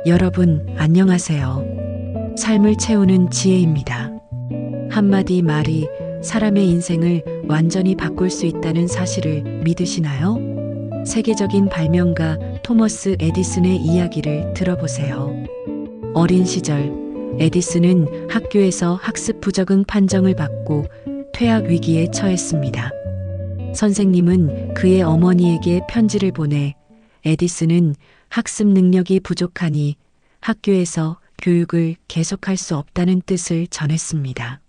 여러분, 안녕하세요. 삶을 채우는 지혜입니다. 한마디 말이 사람의 인생을 완전히 바꿀 수 있다는 사실을 믿으시나요? 세계적인 발명가 토머스 에디슨의 이야기를 들어보세요. 어린 시절, 에디슨은 학교에서 학습 부적응 판정을 받고 퇴학 위기에 처했습니다. 선생님은 그의 어머니에게 편지를 보내 에디슨은 학습 능력이 부족하니 학교에서 교육을 계속할 수 없다는 뜻을 전했습니다.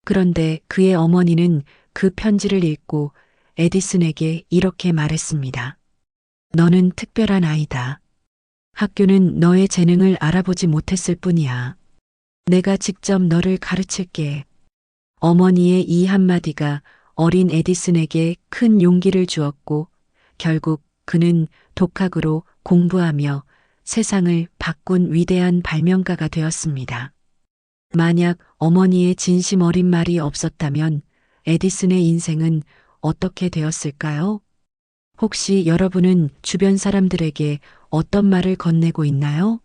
그런데 그의 어머니는 그 편지를 읽고 에디슨에게 이렇게 말했습니다. 너는 특별한 아이다. 학교는 너의 재능을 알아보지 못했을 뿐이야. 내가 직접 너를 가르칠게. 어머니의 이 한마디가 어린 에디슨에게 큰 용기를 주었고 결국 그는 독학으로 공부하며 세상을 바꾼 위대한 발명가가 되었습니다. 만약 어머니의 진심 어린 말이 없었다면 에디슨의 인생은 어떻게 되었을까요? 혹시 여러분은 주변 사람들에게 어떤 말을 건네고 있나요?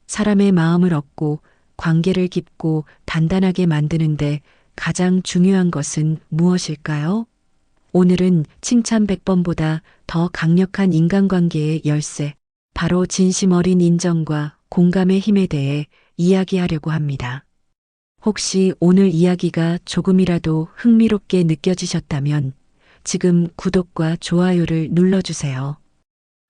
사람의 마음을 얻고 관계를 깊고 단단하게 만드는데 가장 중요한 것은 무엇일까요? 오늘은 칭찬 100번보다 더 강력한 인간관계의 열쇠, 바로 진심 어린 인정과 공감의 힘에 대해 이야기하려고 합니다. 혹시 오늘 이야기가 조금이라도 흥미롭게 느껴지셨다면 지금 구독과 좋아요를 눌러주세요.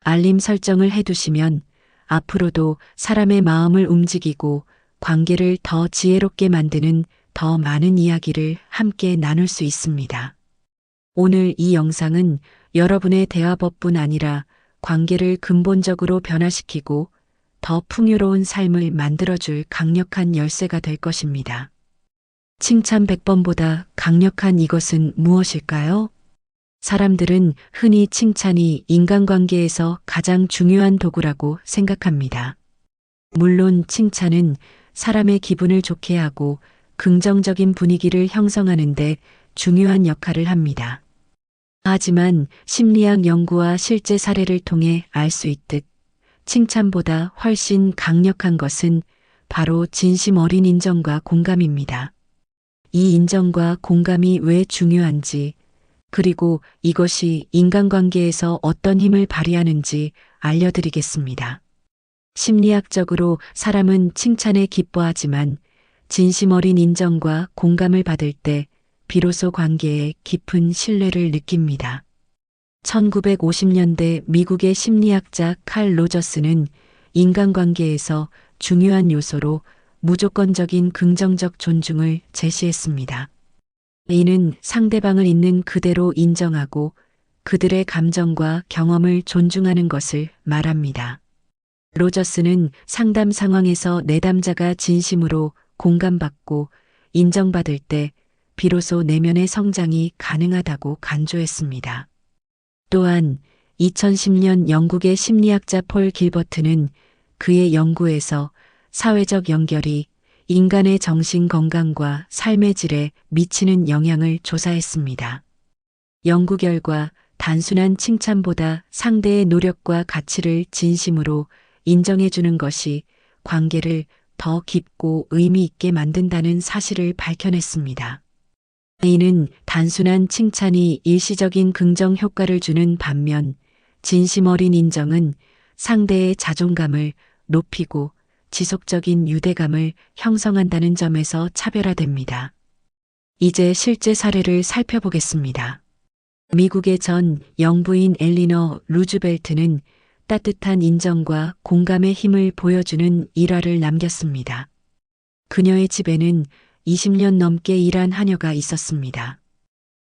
알림 설정을 해두시면 앞으로도 사람의 마음을 움직이고 관계를 더 지혜롭게 만드는 더 많은 이야기를 함께 나눌 수 있습니다. 오늘 이 영상은 여러분의 대화법뿐 아니라 관계를 근본적으로 변화시키고 더 풍요로운 삶을 만들어줄 강력한 열쇠가 될 것입니다. 칭찬 100번보다 강력한 이것은 무엇일까요? 사람들은 흔히 칭찬이 인간관계에서 가장 중요한 도구라고 생각합니다. 물론 칭찬은 사람의 기분을 좋게 하고 긍정적인 분위기를 형성하는데 중요한 역할을 합니다. 하지만 심리학 연구와 실제 사례를 통해 알 수 있듯 칭찬보다 훨씬 강력한 것은 바로 진심 어린 인정과 공감입니다. 이 인정과 공감이 왜 중요한지, 그리고 이것이 인간관계에서 어떤 힘을 발휘하는지 알려드리겠습니다. 심리학적으로 사람은 칭찬에 기뻐하지만 진심 어린 인정과 공감을 받을 때 비로소 관계에 깊은 신뢰를 느낍니다. 1950년대 미국의 심리학자 칼 로저스는 인간관계에서 중요한 요소로 무조건적인 긍정적 존중을 제시했습니다. 이는 상대방을 있는 그대로 인정하고 그들의 감정과 경험을 존중하는 것을 말합니다. 로저스는 상담 상황에서 내담자가 진심으로 공감받고 인정받을 때 비로소 내면의 성장이 가능하다고 강조했습니다. 또한 2010년 영국의 심리학자 폴 길버트는 그의 연구에서 사회적 연결이 인간의 정신 건강과 삶의 질에 미치는 영향을 조사했습니다. 연구 결과 단순한 칭찬보다 상대의 노력과 가치를 진심으로 인정해주는 것이 관계를 더 깊고 의미 있게 만든다는 사실을 밝혀냈습니다. 이는 단순한 칭찬이 일시적인 긍정 효과를 주는 반면 진심 어린 인정은 상대의 자존감을 높이고 지속적인 유대감을 형성한다는 점에서 차별화됩니다. 이제 실제 사례를 살펴보겠습니다. 미국의 전 영부인 엘리너 루즈벨트는 따뜻한 인정과 공감의 힘을 보여주는 일화를 남겼습니다. 그녀의 집에는 20년 넘게 일한 하녀가 있었습니다.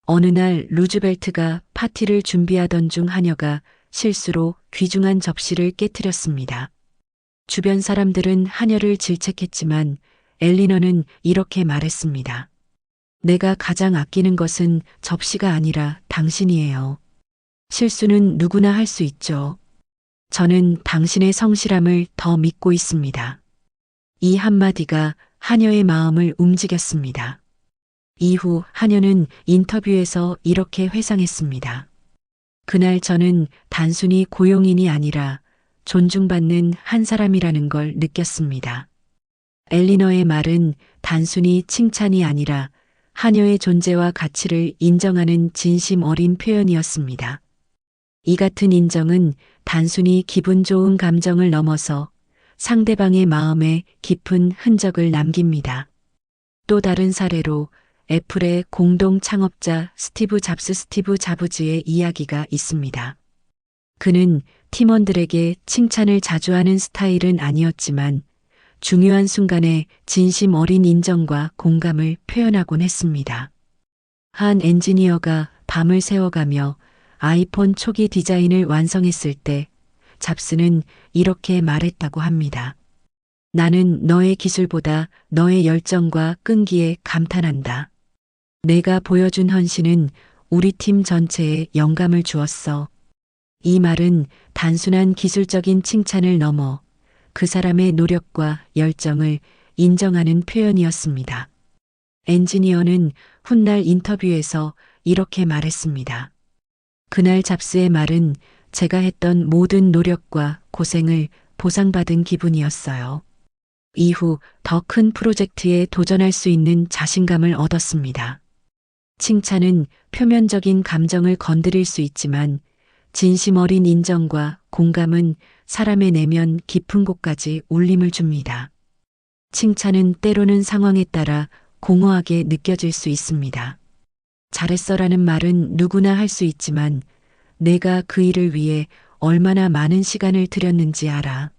어느 날 루즈벨트가 파티를 준비하던 중 하녀가 실수로 귀중한 접시를 깨뜨렸습니다. 주변 사람들은 하녀를 질책했지만 엘리너는 이렇게 말했습니다. 내가 가장 아끼는 것은 접시가 아니라 당신이에요. 실수는 누구나 할 수 있죠. 저는 당신의 성실함을 더 믿고 있습니다. 이 한마디가 하녀의 마음을 움직였습니다. 이후 하녀는 인터뷰에서 이렇게 회상했습니다. 그날 저는 단순히 고용인이 아니라 존중받는 한 사람이라는 걸 느꼈습니다. 엘리너의 말은 단순히 칭찬이 아니라 하녀의 존재와 가치를 인정하는 진심 어린 표현이었습니다. 이 같은 인정은 단순히 기분 좋은 감정을 넘어서 상대방의 마음에 깊은 흔적을 남깁니다. 또 다른 사례로 애플의 공동 창업자 스티브 잡스의 이야기가 있습니다. 그는 팀원들에게 칭찬을 자주 하는 스타일은 아니었지만 중요한 순간에 진심 어린 인정과 공감을 표현하곤 했습니다. 한 엔지니어가 밤을 새워가며 아이폰 초기 디자인을 완성했을 때 잡스는 이렇게 말했다고 합니다. 나는 너의 기술보다 너의 열정과 끈기에 감탄한다. 내가 보여준 헌신은 우리 팀 전체에 영감을 주었어. 이 말은 단순한 기술적인 칭찬을 넘어 그 사람의 노력과 열정을 인정하는 표현이었습니다. 엔지니어는 훗날 인터뷰에서 이렇게 말했습니다. 그날 잡스의 말은 제가 했던 모든 노력과 고생을 보상받은 기분이었어요. 이후 더 큰 프로젝트에 도전할 수 있는 자신감을 얻었습니다. 칭찬은 표면적인 감정을 건드릴 수 있지만 진심 어린 인정과 공감은 사람의 내면 깊은 곳까지 울림을 줍니다. 칭찬은 때로는 상황에 따라 공허하게 느껴질 수 있습니다. 잘했어라는 말은 누구나 할 수 있지만 내가 그 일을 위해 얼마나 많은 시간을 들였는지 알아.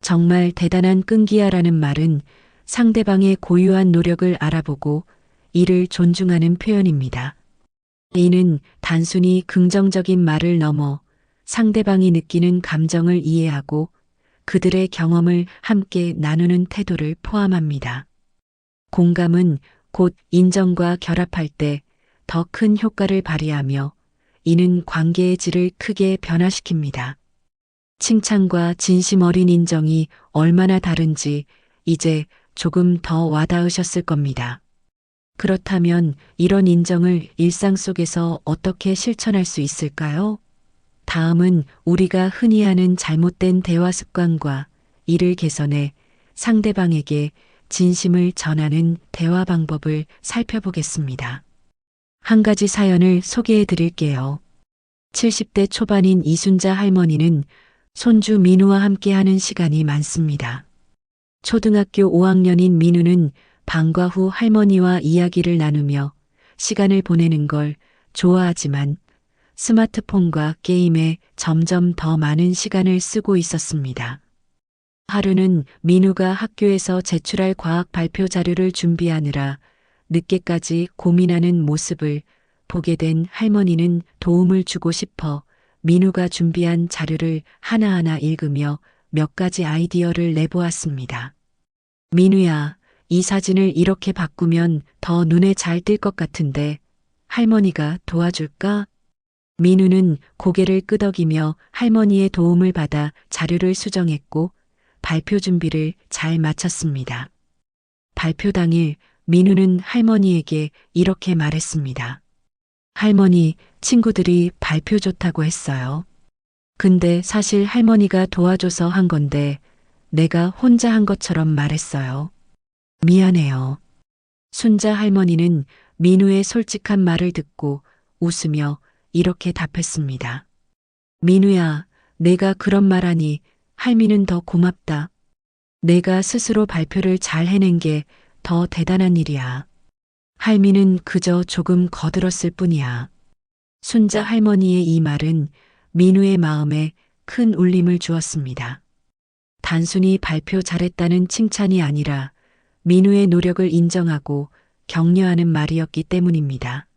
정말 대단한 끈기야라는 말은 상대방의 고유한 노력을 알아보고 이를 존중하는 표현입니다. 이는 단순히 긍정적인 말을 넘어 상대방이 느끼는 감정을 이해하고 그들의 경험을 함께 나누는 태도를 포함합니다. 공감은 곧 인정과 결합할 때 더 큰 효과를 발휘하며 이는 관계의 질을 크게 변화시킵니다. 칭찬과 진심 어린 인정이 얼마나 다른지 이제 조금 더 와닿으셨을 겁니다. 그렇다면 이런 인정을 일상 속에서 어떻게 실천할 수 있을까요? 다음은 우리가 흔히 하는 잘못된 대화 습관과 이를 개선해 상대방에게 진심을 전하는 대화 방법을 살펴보겠습니다. 한 가지 사연을 소개해 드릴게요. 70대 초반인 이순자 할머니는 손주 민우와 함께하는 시간이 많습니다. 초등학교 5학년인 민우는 방과 후 할머니와 이야기를 나누며 시간을 보내는 걸 좋아하지만 스마트폰과 게임에 점점 더 많은 시간을 쓰고 있었습니다. 하루는 민우가 학교에서 제출할 과학 발표 자료를 준비하느라 늦게까지 고민하는 모습을 보게 된 할머니는 도움을 주고 싶어 민우가 준비한 자료를 하나하나 읽으며 몇 가지 아이디어를 내보았습니다. 민우야, 이 사진을 이렇게 바꾸면 더 눈에 잘 띌 것 같은데 할머니가 도와줄까? 민우는 고개를 끄덕이며 할머니의 도움을 받아 자료를 수정했고 발표 준비를 잘 마쳤습니다. 발표 당일 민우는 할머니에게 이렇게 말했습니다. 할머니, 친구들이 발표 좋다고 했어요. 근데 사실 할머니가 도와줘서 한 건데 내가 혼자 한 것처럼 말했어요. 미안해요. 순자 할머니는 민우의 솔직한 말을 듣고 웃으며 이렇게 답했습니다. 민우야, 내가 그런 말하니 할미는 더 고맙다. 내가 스스로 발표를 잘 해낸 게 더 대단한 일이야. 할미는 그저 조금 거들었을 뿐이야. 순자 할머니의 이 말은 민우의 마음에 큰 울림을 주었습니다. 단순히 발표 잘했다는 칭찬이 아니라 민우의 노력을 인정하고 격려하는 말이었기 때문입니다.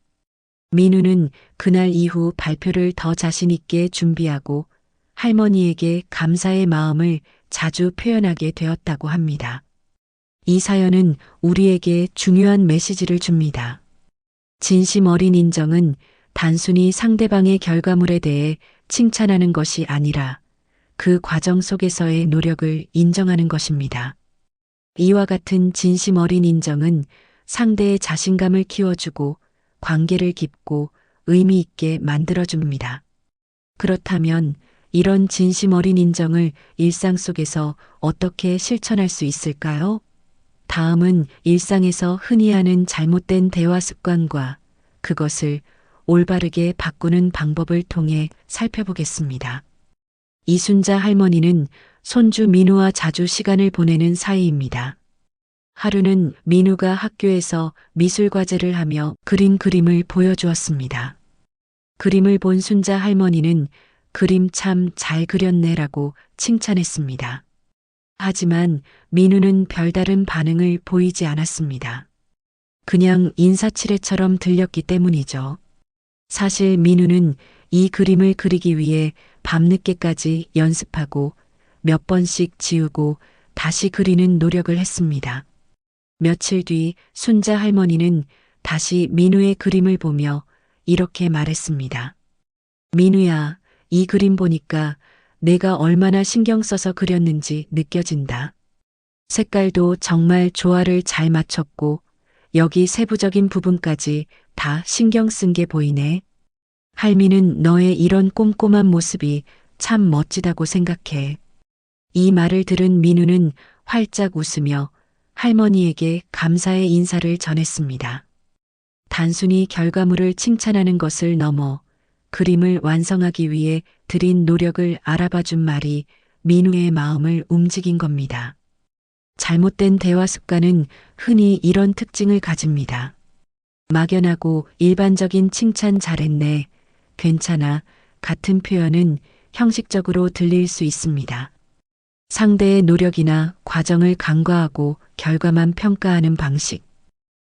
민우는 그날 이후 발표를 더 자신 있게 준비하고 할머니에게 감사의 마음을 자주 표현하게 되었다고 합니다. 이 사연은 우리에게 중요한 메시지를 줍니다. 진심 어린 인정은 단순히 상대방의 결과물에 대해 칭찬하는 것이 아니라 그 과정 속에서의 노력을 인정하는 것입니다. 이와 같은 진심 어린 인정은 상대의 자신감을 키워주고 관계를 깊고 의미 있게 만들어줍니다. 그렇다면 이런 진심 어린 인정을 일상 속에서 어떻게 실천할 수 있을까요? 다음은 일상에서 흔히 하는 잘못된 대화 습관과 그것을 올바르게 바꾸는 방법을 통해 살펴보겠습니다. 이순자 할머니는 손주 민우와 자주 시간을 보내는 사이입니다. 하루는 민우가 학교에서 미술 과제를 하며 그린 그림을 보여주었습니다. 그림을 본 순자 할머니는 그림 참 잘 그렸네라고 칭찬했습니다. 하지만 민우는 별다른 반응을 보이지 않았습니다. 그냥 인사치레처럼 들렸기 때문이죠. 사실 민우는 이 그림을 그리기 위해 밤늦게까지 연습하고 몇 번씩 지우고 다시 그리는 노력을 했습니다. 며칠 뒤 순자 할머니는 다시 민우의 그림을 보며 이렇게 말했습니다. 민우야, 이 그림 보니까 내가 얼마나 신경 써서 그렸는지 느껴진다. 색깔도 정말 조화를 잘 맞췄고 여기 세부적인 부분까지 다 신경 쓴 게 보이네. 할미는 너의 이런 꼼꼼한 모습이 참 멋지다고 생각해. 이 말을 들은 민우는 활짝 웃으며 할머니에게 감사의 인사를 전했습니다. 단순히 결과물을 칭찬하는 것을 넘어 그림을 완성하기 위해 들인 노력을 알아봐 준 말이 민우의 마음을 움직인 겁니다. 잘못된 대화 습관은 흔히 이런 특징을 가집니다. 막연하고 일반적인 칭찬 잘했네, 괜찮아 같은 표현은 형식적으로 들릴 수 있습니다. 상대의 노력이나 과정을 간과하고 결과만 평가하는 방식.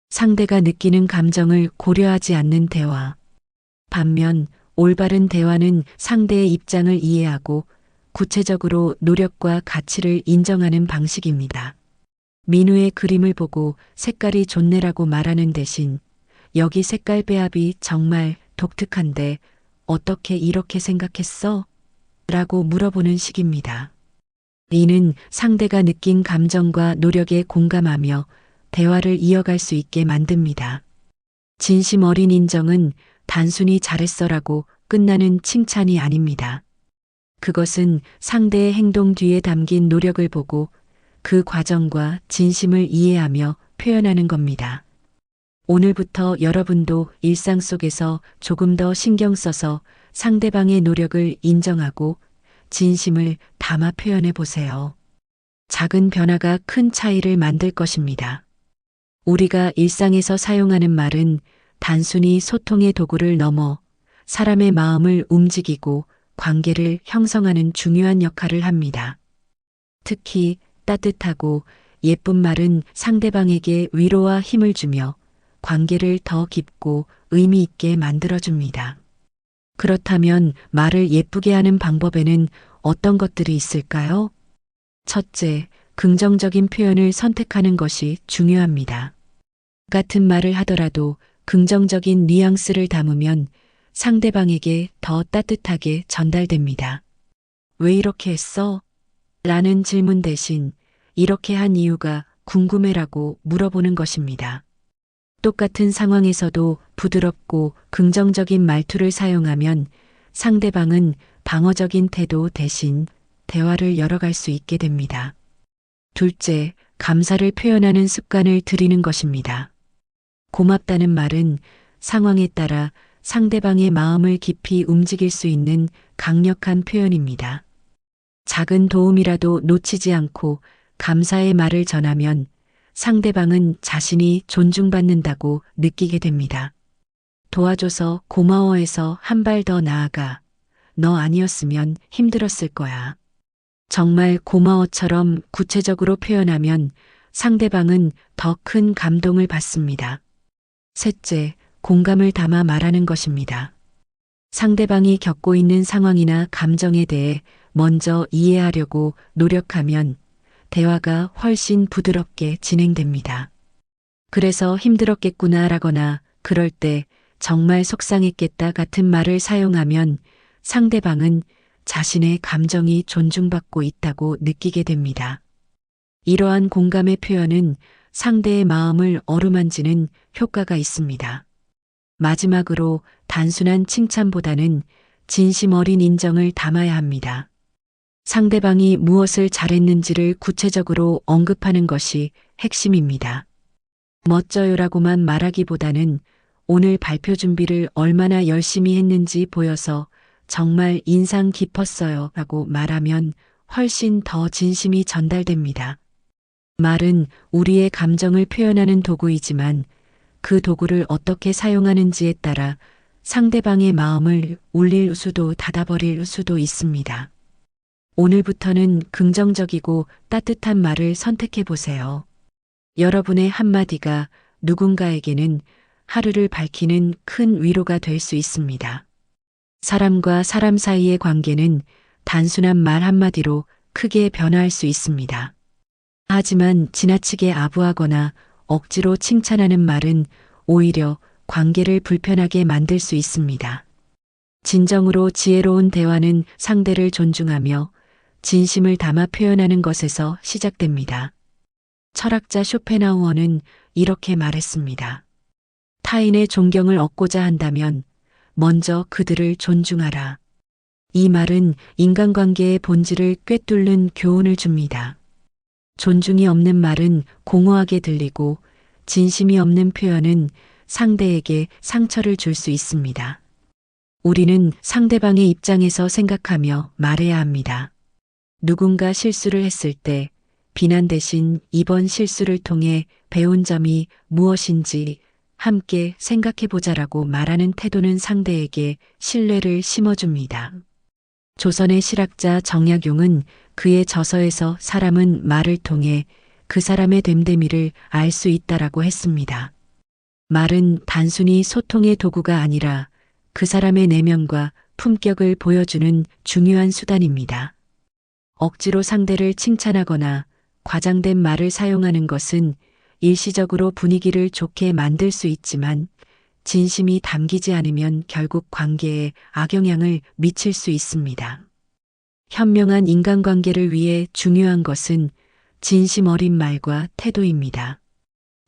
상대가 느끼는 감정을 고려하지 않는 대화. 반면 올바른 대화는 상대의 입장을 이해하고 구체적으로 노력과 가치를 인정하는 방식입니다. 민우의 그림을 보고 색깔이 좋네라고 말하는 대신 여기 색깔 배합이 정말 독특한데 어떻게 이렇게 생각했어? 라고 물어보는 식입니다. 이는 상대가 느낀 감정과 노력에 공감하며 대화를 이어갈 수 있게 만듭니다. 진심 어린 인정은 단순히 잘했어라고 끝나는 칭찬이 아닙니다. 그것은 상대의 행동 뒤에 담긴 노력을 보고 그 과정과 진심을 이해하며 표현하는 겁니다. 오늘부터 여러분도 일상 속에서 조금 더 신경 써서 상대방의 노력을 인정하고 진심을 담아 표현해 보세요. 작은 변화가 큰 차이를 만들 것입니다. 우리가 일상에서 사용하는 말은 단순히 소통의 도구를 넘어 사람의 마음을 움직이고 관계를 형성하는 중요한 역할을 합니다. 특히 따뜻하고 예쁜 말은 상대방에게 위로와 힘을 주며 관계를 더 깊고 의미 있게 만들어줍니다. 그렇다면 말을 예쁘게 하는 방법에는 어떤 것들이 있을까요? 첫째, 긍정적인 표현을 선택하는 것이 중요합니다. 같은 말을 하더라도 긍정적인 뉘앙스를 담으면 상대방에게 더 따뜻하게 전달됩니다. 왜 이렇게 했어? 라는 질문 대신 이렇게 한 이유가 궁금해라고 물어보는 것입니다. 똑같은 상황에서도 부드럽고 긍정적인 말투를 사용하면 상대방은 방어적인 태도 대신 대화를 열어갈 수 있게 됩니다. 둘째, 감사를 표현하는 습관을 들이는 것입니다. 고맙다는 말은 상황에 따라 상대방의 마음을 깊이 움직일 수 있는 강력한 표현입니다. 작은 도움이라도 놓치지 않고 감사의 말을 전하면 상대방은 자신이 존중받는다고 느끼게 됩니다. 도와줘서 고마워해서 한 발 더 나아가. 너 아니었으면 힘들었을 거야. 정말 고마워처럼 구체적으로 표현하면 상대방은 더 큰 감동을 받습니다. 셋째, 공감을 담아 말하는 것입니다. 상대방이 겪고 있는 상황이나 감정에 대해 먼저 이해하려고 노력하면 대화가 훨씬 부드럽게 진행됩니다. 그래서 힘들었겠구나라거나 그럴 때 정말 속상했겠다 같은 말을 사용하면 상대방은 자신의 감정이 존중받고 있다고 느끼게 됩니다. 이러한 공감의 표현은 상대의 마음을 어루만지는 효과가 있습니다. 마지막으로 단순한 칭찬보다는 진심 어린 인정을 담아야 합니다. 상대방이 무엇을 잘했는지를 구체적으로 언급하는 것이 핵심입니다. 멋져요라고만 말하기보다는 오늘 발표 준비를 얼마나 열심히 했는지 보여서 정말 인상 깊었어요 라고 말하면 훨씬 더 진심이 전달됩니다. 말은 우리의 감정을 표현하는 도구이지만 그 도구를 어떻게 사용하는지에 따라 상대방의 마음을 울릴 수도 닫아버릴 수도 있습니다. 오늘부터는 긍정적이고 따뜻한 말을 선택해 보세요. 여러분의 한마디가 누군가에게는 하루를 밝히는 큰 위로가 될 수 있습니다. 사람과 사람 사이의 관계는 단순한 말 한마디로 크게 변화할 수 있습니다. 하지만 지나치게 아부하거나 억지로 칭찬하는 말은 오히려 관계를 불편하게 만들 수 있습니다. 진정으로 지혜로운 대화는 상대를 존중하며 진심을 담아 표현하는 것에서 시작됩니다. 철학자 쇼펜하우어는 이렇게 말했습니다. 타인의 존경을 얻고자 한다면 먼저 그들을 존중하라. 이 말은 인간관계의 본질을 꿰뚫는 교훈을 줍니다. 존중이 없는 말은 공허하게 들리고 진심이 없는 표현은 상대에게 상처를 줄 수 있습니다. 우리는 상대방의 입장에서 생각하며 말해야 합니다. 누군가 실수를 했을 때 비난 대신 이번 실수를 통해 배운 점이 무엇인지 함께 생각해보자라고 말하는 태도는 상대에게 신뢰를 심어줍니다. 조선의 실학자 정약용은 그의 저서에서 사람은 말을 통해 그 사람의 됨됨이를 알 수 있다라고 했습니다. 말은 단순히 소통의 도구가 아니라 그 사람의 내면과 품격을 보여주는 중요한 수단입니다. 억지로 상대를 칭찬하거나 과장된 말을 사용하는 것은 일시적으로 분위기를 좋게 만들 수 있지만 진심이 담기지 않으면 결국 관계에 악영향을 미칠 수 있습니다. 현명한 인간관계를 위해 중요한 것은 진심 어린 말과 태도입니다.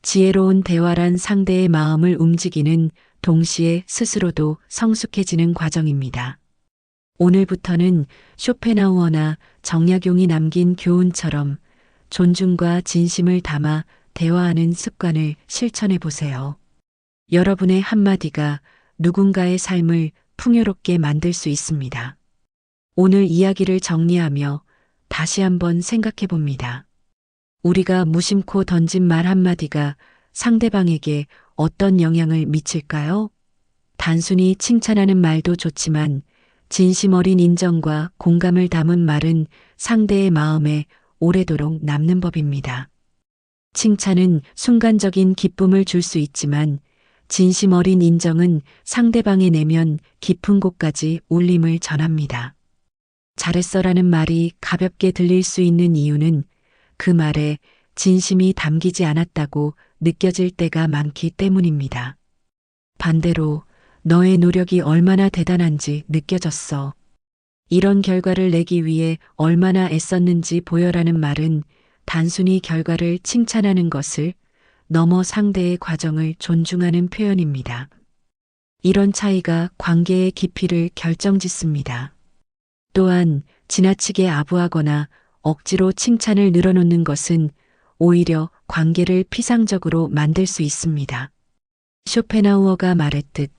지혜로운 대화란 상대의 마음을 움직이는 동시에 스스로도 성숙해지는 과정입니다. 오늘부터는 쇼펜하우어나 정약용이 남긴 교훈처럼 존중과 진심을 담아 대화하는 습관을 실천해 보세요. 여러분의 한마디가 누군가의 삶을 풍요롭게 만들 수 있습니다. 오늘 이야기를 정리하며 다시 한번 생각해 봅니다. 우리가 무심코 던진 말 한마디가 상대방에게 어떤 영향을 미칠까요? 단순히 칭찬하는 말도 좋지만 진심 어린 인정과 공감을 담은 말은 상대의 마음에 오래도록 남는 법입니다. 칭찬은 순간적인 기쁨을 줄 수 있지만 진심 어린 인정은 상대방의 내면 깊은 곳까지 울림을 전합니다. 잘했어라는 말이 가볍게 들릴 수 있는 이유는 그 말에 진심이 담기지 않았다고 느껴질 때가 많기 때문입니다. 반대로 너의 노력이 얼마나 대단한지 느껴졌어. 이런 결과를 내기 위해 얼마나 애썼는지 보여라는 말은 단순히 결과를 칭찬하는 것을 넘어 상대의 과정을 존중하는 표현입니다. 이런 차이가 관계의 깊이를 결정짓습니다. 또한 지나치게 아부하거나 억지로 칭찬을 늘어놓는 것은 오히려 관계를 피상적으로 만들 수 있습니다. 쇼펜하우어가 말했듯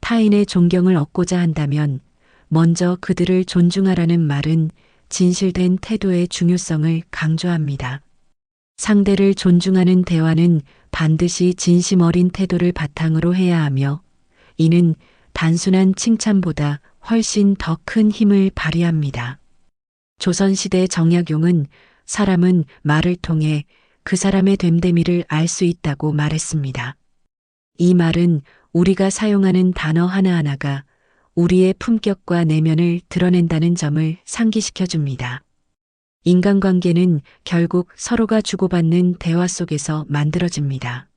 타인의 존경을 얻고자 한다면 먼저 그들을 존중하라는 말은 진실된 태도의 중요성을 강조합니다. 상대를 존중하는 대화는 반드시 진심 어린 태도를 바탕으로 해야 하며 이는 단순한 칭찬보다 훨씬 더 큰 힘을 발휘합니다. 조선시대 정약용은 사람은 말을 통해 그 사람의 됨됨이를 알 수 있다고 말했습니다. 이 말은 우리가 사용하는 단어 하나하나가 우리의 품격과 내면을 드러낸다는 점을 상기시켜 줍니다. 인간관계는 결국 서로가 주고받는 대화 속에서 만들어집니다.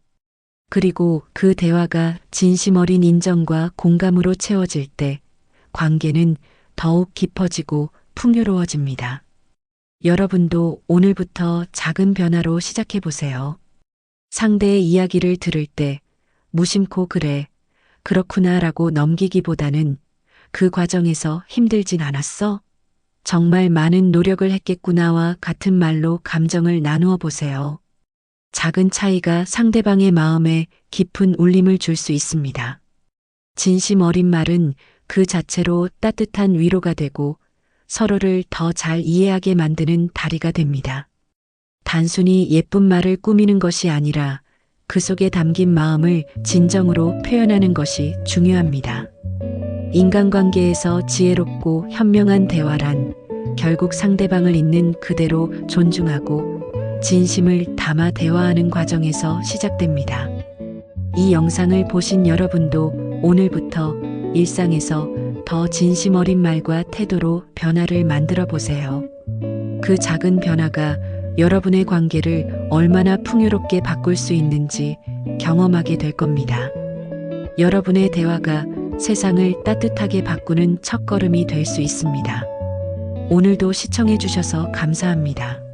그리고 그 대화가 진심 어린 인정과 공감으로 채워질 때 관계는 더욱 깊어지고 풍요로워집니다. 여러분도 오늘부터 작은 변화로 시작해 보세요. 상대의 이야기를 들을 때 무심코 그래, 그렇구나 라고 넘기기보다는 그 과정에서 힘들진 않았어? 정말 많은 노력을 했겠구나와 같은 말로 감정을 나누어 보세요. 작은 차이가 상대방의 마음에 깊은 울림을 줄 수 있습니다. 진심 어린 말은 그 자체로 따뜻한 위로가 되고 서로를 더 잘 이해하게 만드는 다리가 됩니다. 단순히 예쁜 말을 꾸미는 것이 아니라 그 속에 담긴 마음을 진정으로 표현하는 것이 중요합니다. 인간관계에서 지혜롭고 현명한 대화란 결국 상대방을 있는 그대로 존중하고 진심을 담아 대화하는 과정에서 시작됩니다. 이 영상을 보신 여러분도 오늘부터 일상에서 더 진심 어린 말과 태도로 변화를 만들어 보세요. 그 작은 변화가 여러분의 관계를 얼마나 풍요롭게 바꿀 수 있는지 경험하게 될 겁니다. 여러분의 대화가 세상을 따뜻하게 바꾸는 첫걸음이 될 수 있습니다. 오늘도 시청해 주셔서 감사합니다.